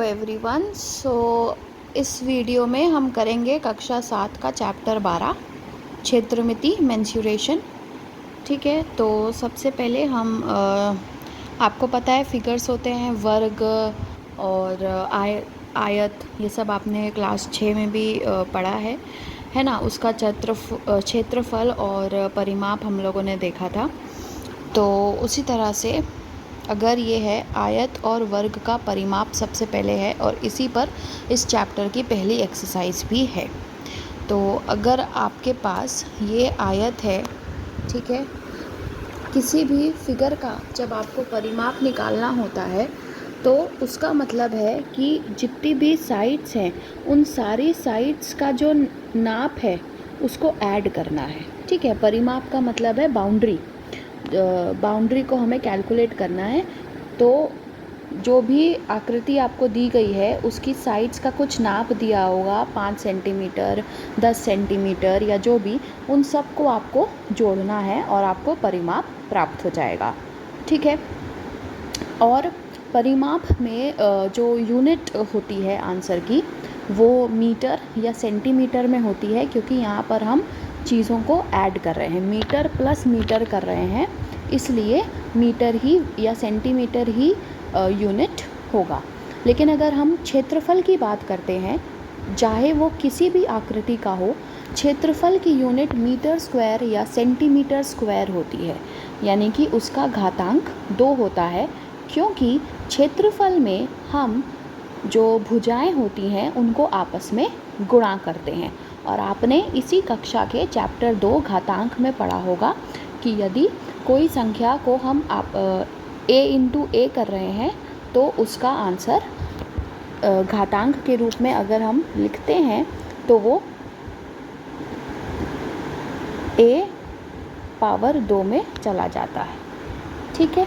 Everyone. इस video में हम करेंगे कक्षा 7 का चैप्टर 12 क्षेत्रमिति मेंसुरेशन। ठीक है, तो सबसे पहले हम आपको पता है फिगर्स होते हैं वर्ग और आयत, ये सब आपने क्लास 6 में भी पढ़ा है ना। उसका क्षेत्रफल और परिमाप हम लोगों ने देखा था। तो उसी तरह से अगर ये है आयत और वर्ग का परिमाप सबसे पहले है और इसी पर इस चैप्टर की पहली एक्सरसाइज भी है। तो अगर आपके पास ये आयत है, ठीक है, किसी भी फिगर का जब आपको परिमाप निकालना होता है तो उसका मतलब है कि जितनी भी साइड्स हैं उन सारी साइड्स का जो नाप है उसको ऐड करना है। ठीक है, परिमाप का मतलब है बाउंड्री को हमें कैलकुलेट करना है। तो जो भी आकृति आपको दी गई है उसकी साइड्स का कुछ नाप दिया होगा, 5 सेंटीमीटर, 10 सेंटीमीटर या जो भी, उन सब को आपको जोड़ना है और आपको परिमाप प्राप्त हो जाएगा। ठीक है, और परिमाप में जो यूनिट होती है आंसर की वो मीटर या सेंटीमीटर में होती है, क्योंकि यहाँ पर हम चीज़ों को ऐड कर रहे हैं, मीटर प्लस मीटर कर रहे हैं, इसलिए मीटर ही या सेंटीमीटर ही यूनिट होगा। लेकिन अगर हम क्षेत्रफल की बात करते हैं, चाहे वो किसी भी आकृति का हो, क्षेत्रफल की यूनिट मीटर स्क्वायर या सेंटीमीटर स्क्वायर होती है, यानी कि उसका घातांक 2 होता है, क्योंकि क्षेत्रफल में हम जो भुजाएं होती हैं उनको आपस में गुणा करते हैं। और आपने इसी कक्षा के चैप्टर 2 घातांक में पढ़ा होगा कि यदि कोई संख्या को हम a इंटू a कर रहे हैं तो उसका आंसर घातांक के रूप में अगर हम लिखते हैं तो वो a पावर 2 में चला जाता है। ठीक है,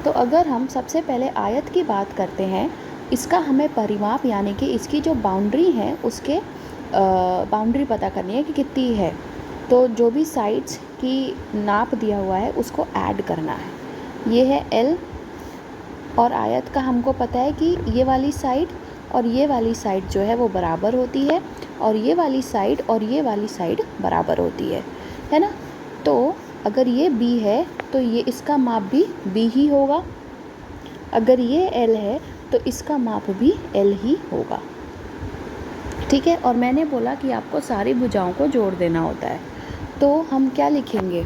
तो अगर हम सबसे पहले आयत की बात करते हैं, इसका हमें परिमाप यानी कि इसकी जो बाउंड्री है उसके बाउंड्री पता करनी है कि कितनी है। तो जो भी साइड्स की नाप दिया हुआ है उसको ऐड करना है। ये है L और आयत का हमको पता है कि ये वाली साइड और ये वाली साइड जो है वो बराबर होती है, और ये वाली साइड और ये वाली साइड बराबर होती है ना। तो अगर ये B है तो ये इसका माप भी B ही होगा, अगर ये L है तो इसका माप भी L ही होगा। ठीक है, और मैंने बोला कि आपको सारी भुजाओं को जोड़ देना होता है, तो हम क्या लिखेंगे,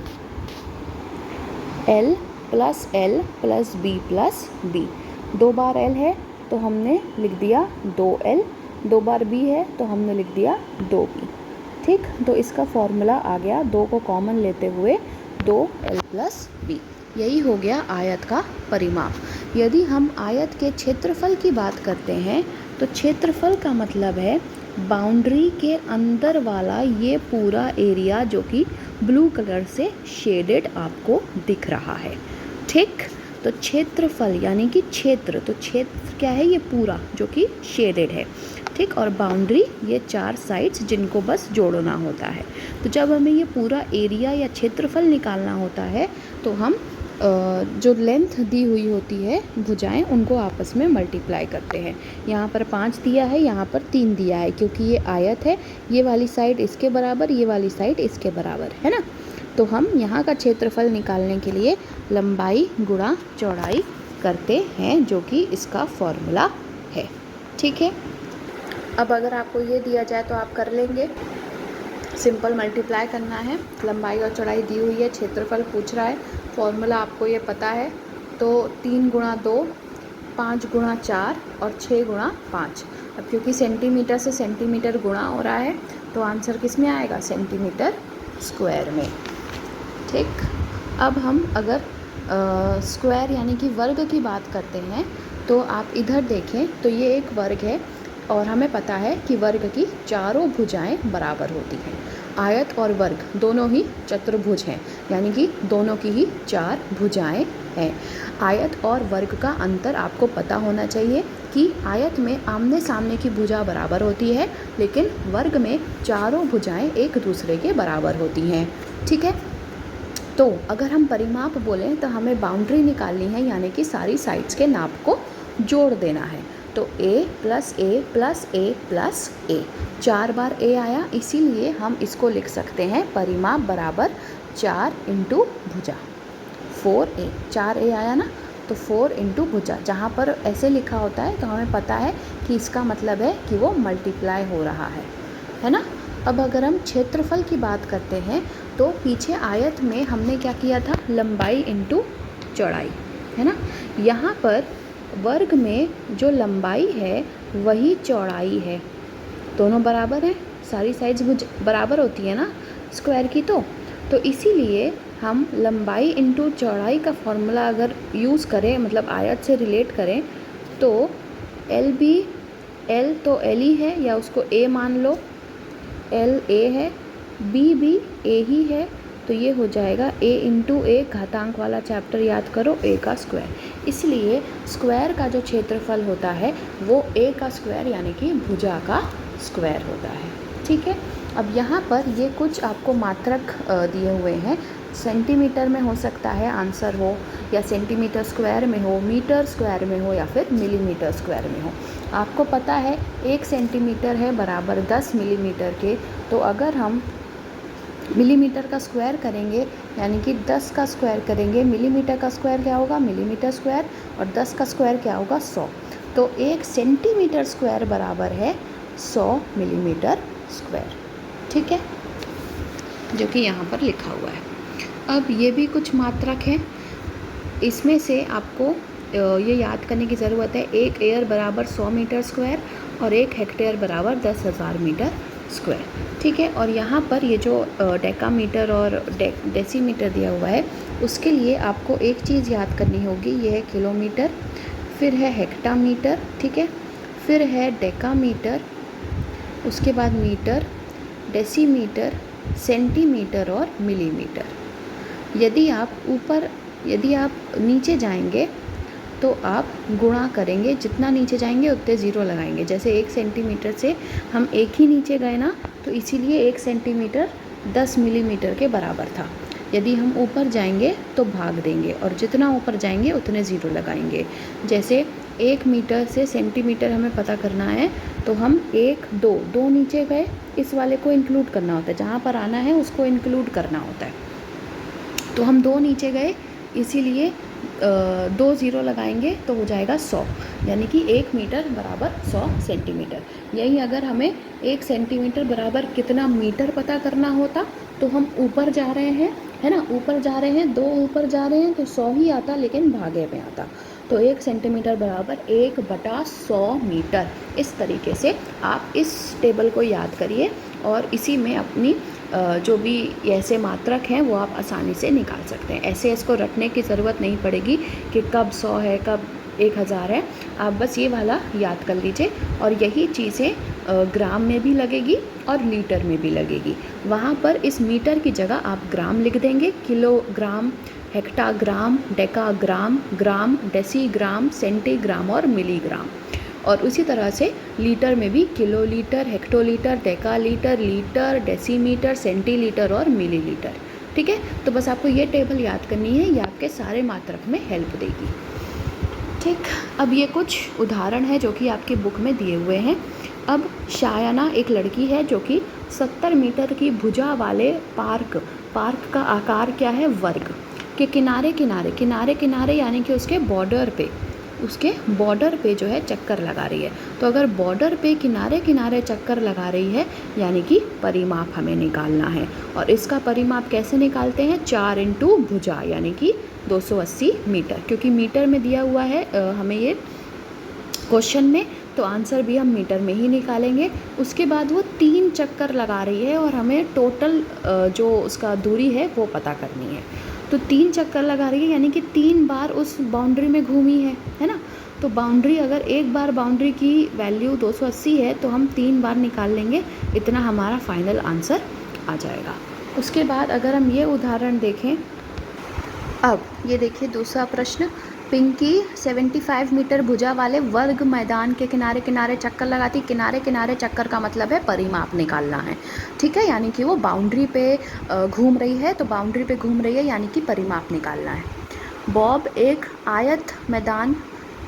L plus L plus B plus B। 2 बार L है तो हमने लिख दिया 2L, 2 बार B है तो हमने लिख दिया 2B। ठीक, तो इसका फॉर्मूला आ गया, 2 को कॉमन लेते हुए 2L प्लस B। यही हो गया आयत का परिमाप। यदि हम आयत के क्षेत्रफल की बात करते हैं तो क्षेत्रफल का मतलब है बाउंड्री के अंदर वाला ये पूरा एरिया जो कि ब्लू कलर से शेडेड आपको दिख रहा है। ठीक, तो क्षेत्रफल यानी कि क्षेत्र, तो क्षेत्र क्या है, ये पूरा जो कि शेडेड है। ठीक, और बाउंड्री ये 4 साइड्स जिनको बस जोड़ना होता है। तो जब हमें ये पूरा एरिया या क्षेत्रफल निकालना होता है तो हम जो लेंथ दी हुई होती है भुजाएं उनको आपस में मल्टीप्लाई करते हैं। यहाँ पर 5 दिया है, यहाँ पर 3 दिया है, क्योंकि ये आयत है, ये वाली साइड इसके बराबर, ये वाली साइड इसके बराबर है ना। तो हम यहाँ का क्षेत्रफल निकालने के लिए लंबाई गुणा चौड़ाई करते हैं, जो कि इसका फॉर्मूला है। ठीक है, अब अगर आपको ये दिया जाए तो आप कर लेंगे, सिंपल मल्टीप्लाई करना है, लंबाई और चौड़ाई दी हुई है, क्षेत्रफल पूछ रहा है, फॉर्मूला आपको ये पता है। तो 3 गुणा 2, 5 गुणा 4 और 6 गुणा 5। अब क्योंकि सेंटीमीटर से सेंटीमीटर गुणा हो रहा है तो आंसर किस में आएगा, सेंटीमीटर स्क्वायर में। ठीक, अब हम अगर स्क्वायर यानी कि वर्ग की बात करते हैं तो आप इधर देखें तो ये एक वर्ग है और हमें पता है कि वर्ग की चारों भुजाएं बराबर होती हैं। आयत और वर्ग दोनों ही चतुर्भुज हैं, यानी कि दोनों की ही 4 भुजाएं हैं। आयत और वर्ग का अंतर आपको पता होना चाहिए कि आयत में आमने सामने की भुजा बराबर होती है, लेकिन वर्ग में चारों भुजाएं एक दूसरे के बराबर होती हैं। ठीक है, तो अगर हम परिमाप बोलें तो हमें बाउंड्री निकालनी है, यानी कि सारी साइड्स के नाप को जोड़ देना है। तो a plus A plus A plus A, 4 bar a आया, इसीलिए हम इसको लिख सकते हैं परिमाप बराबर 4 इंटू भुजा, 4a, 4a आया ना, तो 4 इंटू भुजा। जहाँ पर ऐसे लिखा होता है तो हमें पता है कि इसका मतलब है कि वो मल्टीप्लाई हो रहा है ना। अब अगर हम क्षेत्रफल की बात करते हैं तो पीछे आयत में हमने क्या किया था, लंबाई इंटू चौड़ाई, है ना। यहाँ पर वर्ग में जो लंबाई है वही चौड़ाई है, दोनों बराबर हैं, सारी साइड्स बराबर होती है ना स्क्वायर की। तो इसीलिए हम लंबाई इंटू चौड़ाई का फॉर्मूला अगर यूज़ करें, मतलब आयत से रिलेट करें, तो एल भी, एल तो एल ही है या उसको ए मान लो, एल ए है, बी भी ए ही है, तो ये हो जाएगा a इंटू ए, घातांक वाला चैप्टर याद करो, a का स्क्वायर। इसलिए स्क्वायर का जो क्षेत्रफल होता है वो a का स्क्वायर यानी कि भुजा का स्क्वायर होता है, ठीक है। अब यहाँ पर ये कुछ आपको मात्रक दिए हुए हैं, सेंटीमीटर में हो सकता है आंसर हो, या सेंटीमीटर स्क्वायर में हो, मीटर स्क्वायर में हो, या फिर मिलीमीटर स्क्वायर में हो। आपको पता है 1 सेंटीमीटर है बराबर 10 मिलीमीटर के, तो अगर हम मिलीमीटर का स्क्वायर करेंगे यानी कि 10 का स्क्वायर करेंगे, मिलीमीटर का स्क्वायर क्या होगा, मिलीमीटर स्क्वायर, और 10 का स्क्वायर क्या होगा, 100। तो 1 सेंटीमीटर स्क्वायर बराबर है 100 मिलीमीटर स्क्वायर, ठीक है, जो कि यहाँ पर लिखा हुआ है। अब ये भी कुछ मात्रक हैं, इसमें से आपको ये याद करने की ज़रूरत है, 1 एयर बराबर 100 मीटर स्क्वायर और 1 हेक्टेयर बराबर 10,000 मीटर स्क्वायर, ठीक है। और यहाँ पर ये जो डेकामीटर और डेसीमीटर दिया हुआ है, उसके लिए आपको एक चीज़ याद करनी होगी, ये है किलोमीटर, फिर है हेक्टामीटर, ठीक है, फिर है डेकामीटर, उसके बाद मीटर, डेसीमीटर, सेंटीमीटर और मिलीमीटर। यदि आप नीचे जाएंगे तो आप गुणा करेंगे, जितना नीचे जाएंगे उतने ज़ीरो लगाएंगे। जैसे 1 सेंटीमीटर से हम एक ही नीचे गए ना, तो इसीलिए 1 सेंटीमीटर 10 मिलीमीटर के बराबर था। यदि हम ऊपर जाएंगे तो भाग देंगे, और जितना ऊपर जाएंगे उतने ज़ीरो लगाएंगे। जैसे 1 मीटर से सेंटीमीटर हमें पता करना है, तो हम 1 2 नीचे गए, इस वाले को इंक्लूड करना होता है, जहाँ पर आना है उसको इंक्लूड करना होता है। तो हम 2 नीचे गए, इसीलिए 2 ज़ीरो लगाएंगे तो हो जाएगा 100, यानी कि 1 मीटर बराबर 100 सेंटीमीटर। यही अगर हमें 1 सेंटीमीटर बराबर कितना मीटर पता करना होता, तो हम ऊपर जा रहे हैं, है ना, ऊपर जा रहे हैं, 2 ऊपर जा रहे हैं, तो 100 ही आता, लेकिन भागे में आता। तो 1 सेंटीमीटर बराबर 1/100 मीटर। इस तरीके से आप इस टेबल को याद करिए, और इसी में अपनी जो भी ऐसे मात्रक हैं वो आप आसानी से निकाल सकते हैं। ऐसे इसको रटने की ज़रूरत नहीं पड़ेगी कि कब 100 है, कब 1000 है, आप बस ये वाला याद कर लीजिए। और यही चीज़ें ग्राम में भी लगेगी और लीटर में भी लगेगी। वहाँ पर इस मीटर की जगह आप ग्राम लिख देंगे, किलोग्राम, हेक्टाग्राम, डेकाग्राम, ग्राम, डेसीग्राम, सेंटीग्राम और मिलीग्राम। और उसी तरह से लीटर में भी kilolitre, hectolitre, डेकालीटर, litre, decimetre, centilitre और मिलीलीटर, ठीक है। तो बस आपको ये टेबल याद करनी है, ये आपके सारे मात्रक में हेल्प देगी, ठीक। अब ये कुछ उदाहरण है जो कि आपकी बुक में दिए हुए हैं। अब शायना एक लड़की है जो कि 70 मीटर की भुजा वाले पार्क का आकार क्या है, वर्ग के किनारे किनारे यानी कि उसके बॉर्डर पे जो है चक्कर लगा रही है। तो अगर बॉर्डर पे किनारे किनारे चक्कर लगा रही है यानी कि परिमाप हमें निकालना है। और इसका परिमाप कैसे निकालते हैं, 4 इंटू भुजा यानी कि 280 मीटर, क्योंकि मीटर में दिया हुआ है हमें ये क्वेश्चन में, तो आंसर भी हम मीटर में ही निकालेंगे। उसके बाद वो 3 चक्कर लगा रही है और हमें टोटल जो उसका दूरी है वो पता करनी है। तो 3 चक्कर लगा रही है यानी कि 3 बार उस बाउंड्री में घूमी है ना। तो बाउंड्री, अगर एक बार बाउंड्री की वैल्यू 280 है तो हम 3 बार निकाल लेंगे, इतना हमारा फाइनल आंसर आ जाएगा। उसके बाद अगर हम ये उदाहरण देखें, अब ये देखिए दूसरा प्रश्न, पिंकी 75 मीटर भुजा वाले वर्ग मैदान के किनारे किनारे चक्कर लगाती। किनारे किनारे चक्कर का मतलब है परिमाप निकालना है, ठीक है, यानी कि वो बाउंड्री पे घूम रही है, तो बाउंड्री पे घूम रही है यानी कि परिमाप निकालना है। बॉब एक आयत मैदान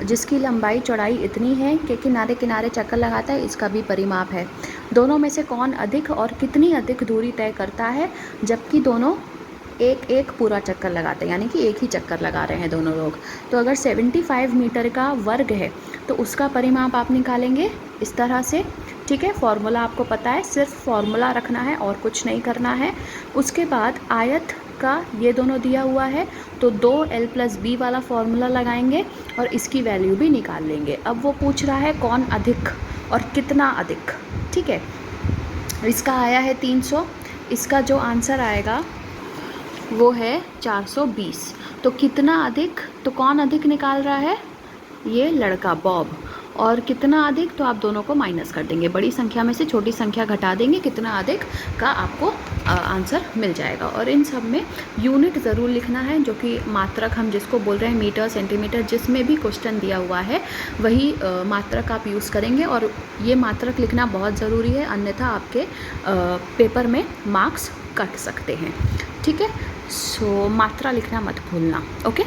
जिसकी लंबाई चौड़ाई इतनी है कि किनारे किनारे चक्कर लगाता है, इसका भी परिमाप है। दोनों में से कौन अधिक और कितनी अधिक दूरी तय करता है, जबकि दोनों एक एक पूरा चक्कर लगाते हैं, यानी कि एक ही चक्कर लगा रहे हैं दोनों लोग। तो अगर 75 मीटर का वर्ग है तो उसका परिमाप आप निकालेंगे इस तरह से, ठीक है। फॉर्मूला आपको पता है, सिर्फ फॉर्मूला रखना है और कुछ नहीं करना है। उसके बाद आयत का ये दोनों दिया हुआ है तो 2l+b वाला फॉर्मूला लगाएंगे और इसकी वैल्यू भी निकाल लेंगे। अब वो पूछ रहा है कौन अधिक और कितना अधिक, ठीक है। इसका आया है 300, इसका जो आंसर आएगा वो है 420। तो कितना अधिक, तो कौन अधिक निकाल रहा है, ये लड़का बॉब। और कितना अधिक, तो आप दोनों को माइनस कर देंगे, बड़ी संख्या में से छोटी संख्या घटा देंगे, कितना अधिक का आपको आंसर मिल जाएगा। और इन सब में यूनिट ज़रूर लिखना है, जो कि मात्रक हम जिसको बोल रहे हैं मीटर सेंटीमीटर, जिसमें भी क्वेश्चन दिया हुआ है वही मात्रक आप यूज़ करेंगे। और ये मात्रक लिखना बहुत ज़रूरी है, अन्यथा आपके पेपर में मार्क्स कट सकते हैं, ठीक है। सो मात्रा लिखना मत भूलना, ओके।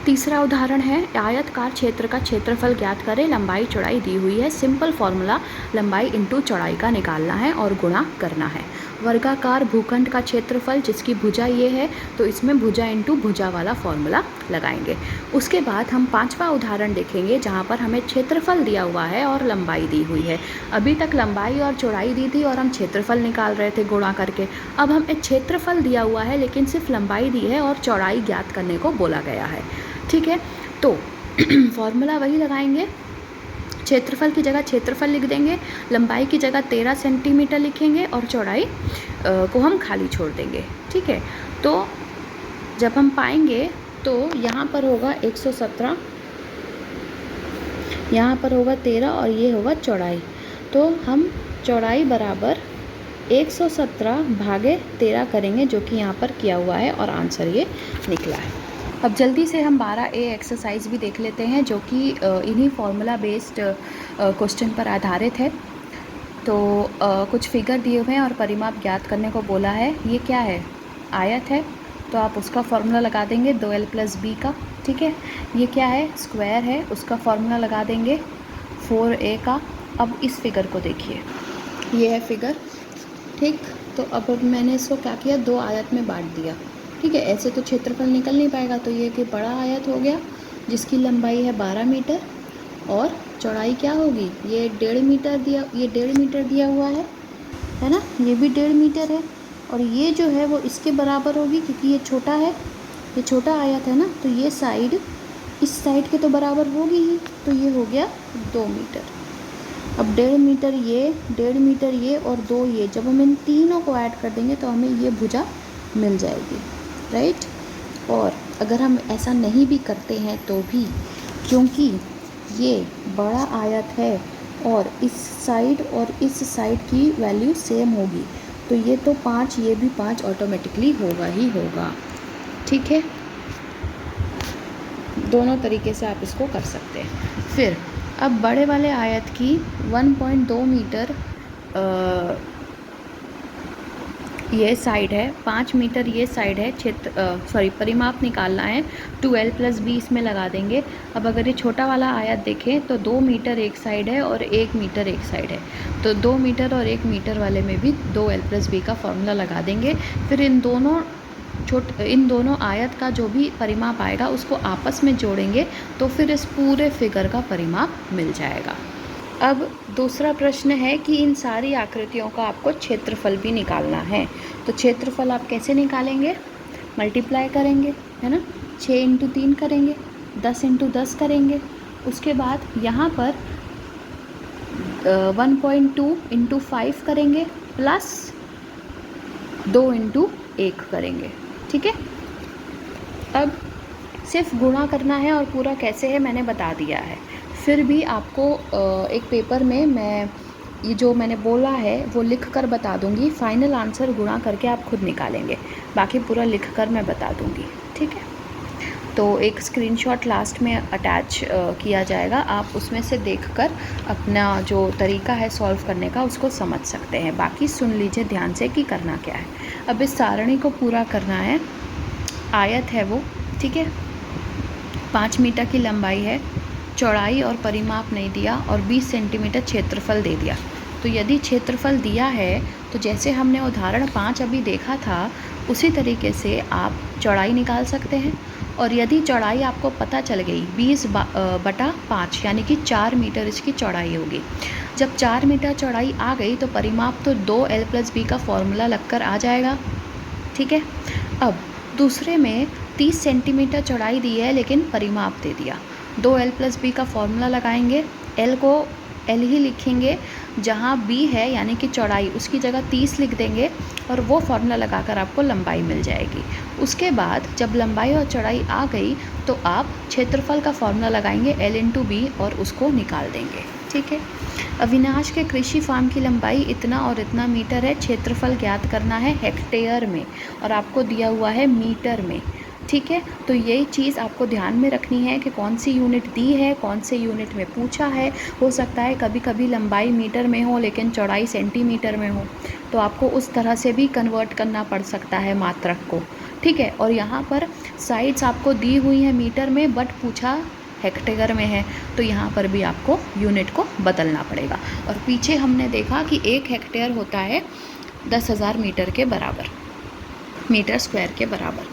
तीसरा उदाहरण है, आयतकार क्षेत्र का क्षेत्रफल ज्ञात करें, लंबाई चौड़ाई दी हुई है। सिंपल फॉर्मूला लंबाई इंटू चौड़ाई का निकालना है और गुणा करना है। वर्गाकार भूखंड का क्षेत्रफल जिसकी भुजा ये है, तो इसमें भुजा इंटू भुजा वाला फॉर्मूला लगाएंगे। उसके बाद हम पांचवा उदाहरण देखेंगे जहाँ पर हमें क्षेत्रफल दिया हुआ है और लंबाई दी हुई है। अभी तक लंबाई और चौड़ाई दी थी और हम क्षेत्रफल निकाल रहे थे गुणा करके। अब हमें क्षेत्रफल दिया हुआ है लेकिन सिर्फ लंबाई दी है और चौड़ाई ज्ञात करने को बोला गया है, ठीक है। तो फॉर्मूला वही लगाएंगे, क्षेत्रफल की जगह क्षेत्रफल लिख देंगे, लंबाई की जगह 13 सेंटीमीटर लिखेंगे और चौड़ाई को हम खाली छोड़ देंगे, ठीक है। तो जब हम पाएंगे तो यहाँ पर होगा 117, यहाँ पर होगा 13 और ये होगा चौड़ाई। तो हम चौड़ाई बराबर 117 भागे 13 करेंगे, जो कि यहाँ पर किया हुआ है और आंसर ये निकला है। अब जल्दी से हम 12A एक्सरसाइज भी देख लेते हैं, जो कि इन्हीं फॉर्मूला बेस्ड क्वेश्चन पर आधारित है। तो कुछ फिगर दिए हुए हैं और परिमाप ज्ञात करने को बोला है। ये क्या है, आयत है, तो आप उसका फॉर्मूला लगा देंगे 2l+b का, ठीक है। ये क्या है, स्क्वायर है, उसका फॉर्मूला लगा देंगे 4a का। अब इस फिगर को देखिए, ये है फिगर, ठीक। तो अब मैंने इसको क्या किया, दो आयत में बांट दिया, ठीक है। ऐसे तो क्षेत्रफल निकल नहीं पाएगा, तो ये कि बड़ा आयत हो गया जिसकी लंबाई है 12 मीटर और चौड़ाई क्या होगी, ये 1.5 मीटर दिया, ये 1.5 मीटर दिया हुआ है ना, ये भी 1.5 मीटर है। और ये जो है वो इसके बराबर होगी क्योंकि ये छोटा है, ये छोटा आयत है ना, तो ये साइड इस साइड के तो बराबर होगी ही, तो ये हो गया 2 मीटर। अब 1.5 मीटर ये, 1.5 मीटर ये और 2 ये, जब हम इन तीनों को ऐड कर देंगे तो हमें ये भुजा मिल जाएगी, राइट। और अगर हम ऐसा नहीं भी करते हैं तो भी, क्योंकि ये बड़ा आयत है और इस साइड और इस साइड की वैल्यू सेम होगी, तो ये तो 5, ये भी 5 ऑटोमेटिकली होगा ही होगा, ठीक है। दोनों तरीके से आप इसको कर सकते हैं। फिर अब बड़े वाले आयत की 1.2 मीटर ये साइड है, 5 मीटर ये साइड है, परिमाप निकालना है, 2l+b इसमें लगा देंगे। अब अगर ये छोटा वाला आयत देखें तो 2 मीटर एक साइड है और 1 मीटर एक साइड है, तो 2 मीटर और 1 मीटर वाले में भी 2l+b का फॉर्मूला लगा देंगे। फिर इन दोनों आयत का जो भी परिमाप आएगा उसको आपस में जोड़ेंगे, तो फिर इस पूरे फिगर का परिमाप मिल जाएगा। अब दूसरा प्रश्न है कि इन सारी आकृतियों का आपको क्षेत्रफल भी निकालना है। तो क्षेत्रफल आप कैसे निकालेंगे, मल्टीप्लाई करेंगे, है ना, 6 × 3 करेंगे, 10 × 10 करेंगे। उसके बाद यहाँ पर 1.2 × 5 करेंगे प्लस 2 × 1 करेंगे, ठीक है। अब सिर्फ गुणा करना है और पूरा कैसे है मैंने बता दिया है। फिर भी आपको एक पेपर में मैं ये जो मैंने बोला है वो लिख कर बता दूंगी, फाइनल आंसर गुणा करके आप खुद निकालेंगे, बाकी पूरा लिख कर मैं बता दूंगी, ठीक है। तो एक स्क्रीनशॉट लास्ट में अटैच किया जाएगा, आप उसमें से देखकर अपना जो तरीका है सॉल्व करने का उसको समझ सकते हैं। बाकी सुन लीजिए ध्यान से कि करना क्या है। अब इस सारणी को पूरा करना है, आयत है वो, ठीक है, 5 मीटर की लंबाई है, चौड़ाई और परिमाप नहीं दिया और 20 सेंटीमीटर क्षेत्रफल दे दिया। तो यदि क्षेत्रफल दिया है तो जैसे हमने उदाहरण 5 अभी देखा था उसी तरीके से आप चौड़ाई निकाल सकते हैं। और यदि चौड़ाई आपको पता चल गई 20/5 यानी कि 4 मीटर इसकी चौड़ाई होगी। जब 4 मीटर चौड़ाई आ गई तो परिमाप तो 2l+b का फॉर्मूला लगकर आ जाएगा। ठीक है। अब दूसरे में 30 सेंटीमीटर चौड़ाई दी है लेकिन परिमाप दे दिया। 2l+b का फॉर्मूला लगाएंगे। l को l ही लिखेंगे, जहाँ b है यानी कि चौड़ाई उसकी जगह 30 लिख देंगे और वो फॉर्मूला लगाकर आपको लंबाई मिल जाएगी। उसके बाद जब लंबाई और चौड़ाई आ गई तो आप क्षेत्रफल का फॉर्मूला लगाएंगे l/b और उसको निकाल देंगे। ठीक है। अविनाश के कृषि फार्म की लंबाई इतना और इतना मीटर है, क्षेत्रफल ज्ञात करना है हेक्टेयर में और आपको दिया हुआ है मीटर में। ठीक है। तो यही चीज़ आपको ध्यान में रखनी है कि कौन सी यूनिट दी है, कौन से यूनिट में पूछा है। हो सकता है कभी कभी लंबाई मीटर में हो लेकिन चौड़ाई सेंटीमीटर में हो, तो आपको उस तरह से भी कन्वर्ट करना पड़ सकता है मात्रक को। ठीक है। और यहाँ पर साइड्स आपको दी हुई हैं मीटर में बट पूछा हेक्टेयर में है, तो यहाँ पर भी आपको यूनिट को बदलना पड़ेगा। और पीछे हमने देखा कि 1 हेक्टेयर होता है 10,000 मीटर के बराबर, मीटर स्क्वायर के बराबर।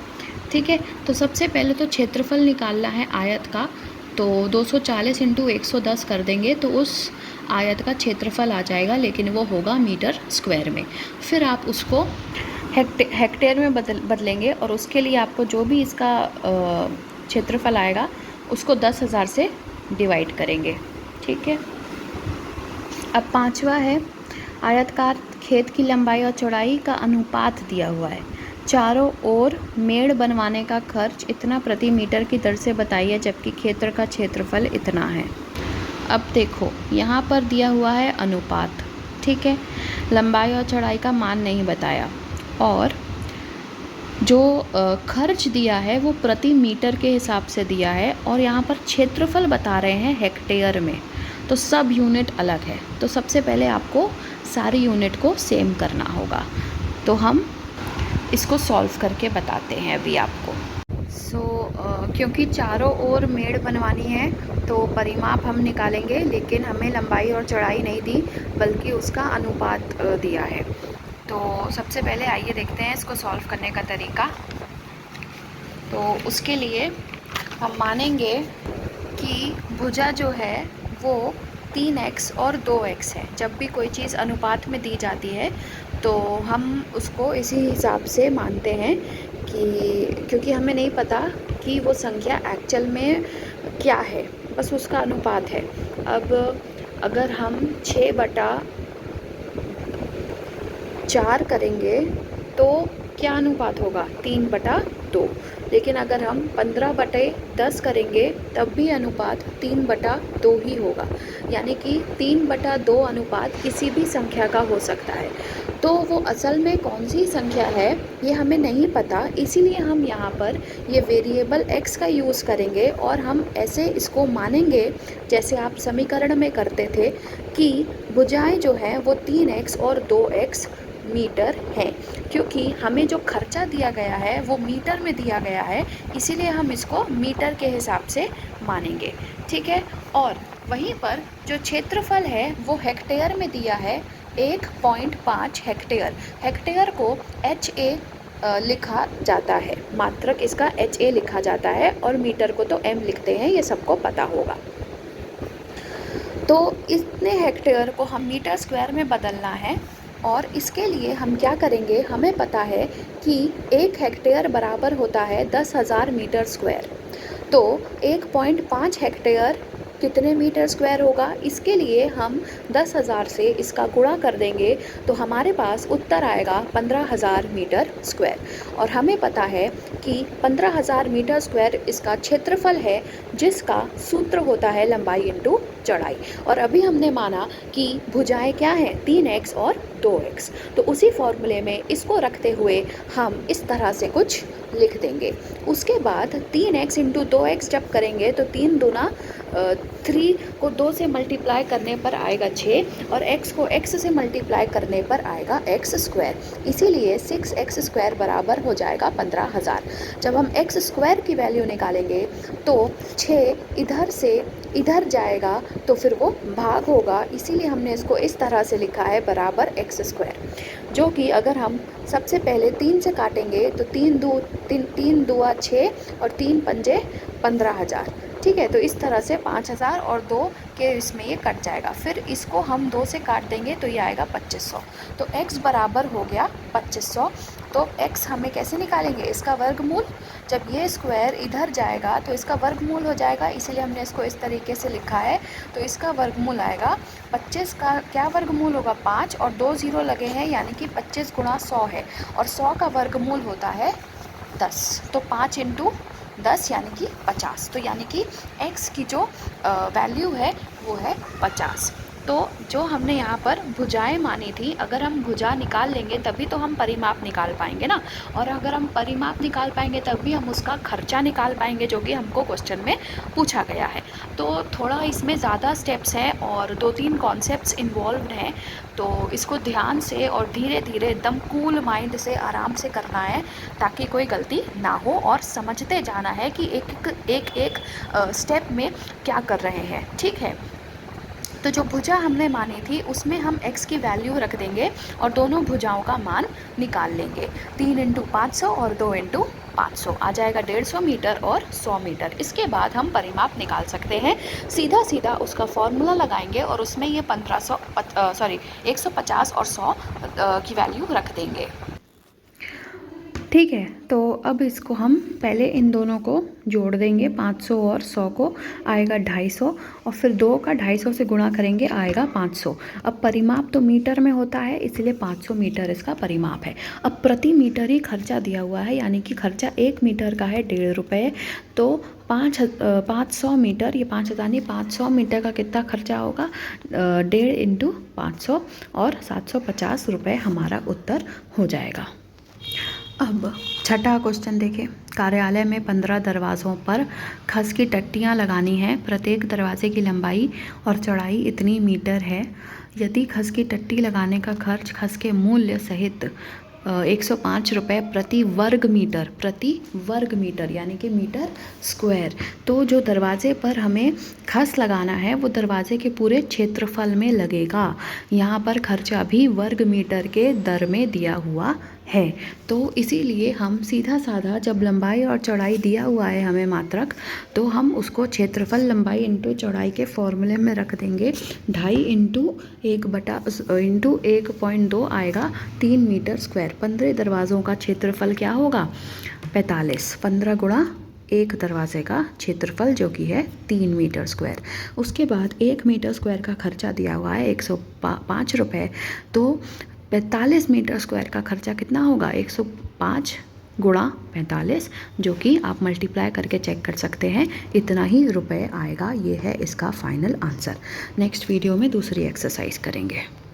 ठीक है। तो सबसे पहले तो क्षेत्रफल निकालना है आयत का, तो 240 × 110 कर देंगे तो उस आयत का क्षेत्रफल आ जाएगा, लेकिन वो होगा मीटर स्क्वायर में। फिर आप उसको हेक्टेयर में बदलेंगे और उसके लिए आपको जो भी इसका क्षेत्रफल आएगा उसको 10,000 से डिवाइड करेंगे। ठीक है। अब 5वां है, आयताकार खेत की लंबाई और चौड़ाई का अनुपात दिया हुआ है। चारों ओर मेड़ बनवाने का खर्च इतना प्रति मीटर की दर से बताइए, जबकि खेत का क्षेत्रफल इतना है। अब देखो यहाँ पर दिया हुआ है अनुपात। ठीक है। लंबाई और चौड़ाई का मान नहीं बताया और जो खर्च दिया है वो प्रति मीटर के हिसाब से दिया है और यहाँ पर क्षेत्रफल बता रहे हैं हेक्टेयर में, तो सब यूनिट अलग है। तो सबसे पहले आपको सारी यूनिट को सेम करना होगा, तो हम इसको सॉल्व करके बताते हैं अभी आपको। क्योंकि चारों ओर मेड़ बनवानी है तो परिमाप हम निकालेंगे, लेकिन हमें लंबाई और चौड़ाई नहीं दी बल्कि उसका अनुपात दिया है। तो सबसे पहले आइए देखते हैं इसको सॉल्व करने का तरीका। तो उसके लिए हम मानेंगे कि भुजा जो है वो 3x और 2x है। जब भी कोई चीज़ अनुपात में दी जाती है तो हम उसको इसी हिसाब से मानते हैं कि क्योंकि हमें नहीं पता कि वो संख्या एक्चुअल में क्या है, बस उसका अनुपात है। अब अगर हम 6/4 करेंगे तो क्या अनुपात होगा? 3/2। लेकिन अगर हम 15/10 करेंगे तब भी अनुपात 3/2 ही होगा, यानी कि 3/2 अनुपात किसी भी संख्या का हो सकता है। तो वो असल में कौन सी संख्या है ये हमें नहीं पता, इसीलिए हम यहाँ पर ये वेरिएबल x का यूज़ करेंगे और हम ऐसे इसको मानेंगे जैसे आप समीकरण में करते थे कि भुजाएं जो हैं वो 3x और 2x मीटर है। क्योंकि हमें जो खर्चा दिया गया है वो मीटर में दिया गया है, इसीलिए हम इसको मीटर के हिसाब से मानेंगे। ठीक है। और वहीं पर जो क्षेत्रफल है वो हेक्टेयर में दिया है 1.5 हेक्टेयर। हेक्टेयर को HA लिखा जाता है, मात्रक इसका HA लिखा जाता है और मीटर को तो M लिखते हैं, ये सबको पता होगा। तो इतने हेक्टेयर को हम मीटर स्क्वायर में बदलना है और इसके लिए हम क्या करेंगे, हमें पता है कि 1 हेक्टेयर बराबर होता है 10,000 मीटर स्क्वायर। तो 1.5 हेक्टेयर कितने मीटर स्क्वायर होगा? इसके लिए हम 10,000 से इसका गुणा कर देंगे तो हमारे पास उत्तर आएगा 15,000 मीटर स्क्वायर। और हमें पता है कि 15,000 मीटर स्क्वायर इसका क्षेत्रफल है, जिसका सूत्र होता है लंबाई इंटू चौड़ाई। और अभी हमने माना कि भुजाएं क्या हैं? 3x और 2x। तो उसी फॉर्मूले में इसको रखते हुए हम इस तरह से कुछ लिख देंगे। उसके बाद 3x × 2x जब करेंगे तो 3 दूना 3 को 2 से मल्टीप्लाई करने पर आएगा 6 और x को x से मल्टीप्लाई करने पर आएगा x स्क्वायर। इसीलिए 6x स्क्वायर बराबर हो जाएगा 15,000। जब हम x स्क्वायर की वैल्यू निकालेंगे तो 6 इधर से इधर जाएगा तो फिर वो भाग होगा, इसीलिए हमने इसको इस तरह से लिखा है बराबर x स्क्वायर, जो कि अगर हम सबसे पहले 3 से काटेंगे तो 3 दुआ 6 और 3 पंजे 15,000। ठीक है, तो इस तरह से 5,000 और 2 के इसमें ये कट जाएगा। फिर इसको हम 2 से काट देंगे तो ये आएगा 2500। तो x बराबर हो गया 2500। तो x हम कैसे निकालेंगे, इसका वर्गमूल। जब ये स्क्वायर इधर जाएगा तो इसका वर्गमूल हो जाएगा, इसीलिए हमने इसको इस तरीके से लिखा है। तो इसका वर्गमूल आएगा 25 का क्या वर्गमूल होगा 5 और 2 ज़ीरो लगे हैं, यानी कि 25 गुणा 100 है और 100 का वर्गमूल होता है 10। तो 5 इंटू 10 यानी कि 50। तो यानी कि x की जो वैल्यू है वो है 50। तो जो हमने यहाँ पर भुजाएं मानी थी, अगर हम भुजा निकाल लेंगे तभी तो हम परिमाप निकाल पाएंगे ना, और अगर हम परिमाप निकाल पाएंगे तभी हम उसका खर्चा निकाल पाएंगे, जो कि हमको क्वेश्चन में पूछा गया है। तो थोड़ा इसमें ज़्यादा स्टेप्स हैं और 2-3 कॉन्सेप्ट्स इन्वॉल्व्ड हैं, तो इसको ध्यान से और धीरे धीरे एकदम कूल माइंड से आराम से करना है ताकि कोई गलती ना हो, और समझते जाना है कि एक स्टेप में क्या कर रहे हैं। ठीक है, तो जो भुजा हमने मानी थी उसमें हम x की वैल्यू रख देंगे और दोनों भुजाओं का मान निकाल लेंगे। 3 इंटू 500 और 2 इंटू 500 आ जाएगा 150 मीटर और 100 मीटर। इसके बाद हम परिमाप निकाल सकते हैं, सीधा सीधा उसका फॉर्मूला लगाएंगे और उसमें ये 150 और 100 की वैल्यू रख देंगे। ठीक है, तो अब इसको हम पहले इन दोनों को जोड़ देंगे, 500 और 100 को आएगा 250 और फिर 2 का 250 से गुणा करेंगे आएगा 500। अब परिमाप तो मीटर में होता है, इसलिए 500 मीटर इसका परिमाप है। अब प्रति मीटर ही खर्चा दिया हुआ है, यानी कि खर्चा 1 मीटर का है 1.5 रुपये। तो 500 मीटर, ये 5,000 नहीं 500 मीटर का कितना खर्चा होगा 1.5 इंटू 500 और 750 रुपये हमारा उत्तर हो जाएगा। अब छठा क्वेश्चन देखें। कार्यालय में 15 दरवाज़ों पर खस की टट्टियाँ लगानी हैं। प्रत्येक दरवाजे की लंबाई और चौड़ाई इतनी मीटर है। यदि खस की टट्टी लगाने का खर्च खस के मूल्य सहित 105 रुपये प्रति वर्ग मीटर यानी कि मीटर स्क्वायर। तो जो दरवाजे पर हमें खस लगाना है वो दरवाजे के पूरे क्षेत्रफल में लगेगा। यहाँ पर खर्चा भी वर्ग मीटर के दर में दिया हुआ है। तो इसीलिए हम सीधा साधा, जब लंबाई और चौड़ाई दिया हुआ है हमें मात्रक, तो हम उसको क्षेत्रफल लंबाई इंटू चौड़ाई के फॉर्मूले में रख देंगे। 2.5 इंटू 1.2 आएगा 3 मीटर स्क्वायर। 15 दरवाज़ों का क्षेत्रफल क्या होगा 45। 15 गुणा 1 दरवाजे का क्षेत्रफल जो कि है 3 मीटर स्क्वायर। उसके बाद 1 मीटर स्क्वायर का खर्चा दिया हुआ है 105 रुपये। तो 45 मीटर स्क्वायर का खर्चा कितना होगा 105 गुणा 45, जो कि आप मल्टीप्लाई करके चेक कर सकते हैं, इतना ही रुपए आएगा। ये है इसका फाइनल आंसर। नेक्स्ट वीडियो में दूसरी एक्सरसाइज करेंगे।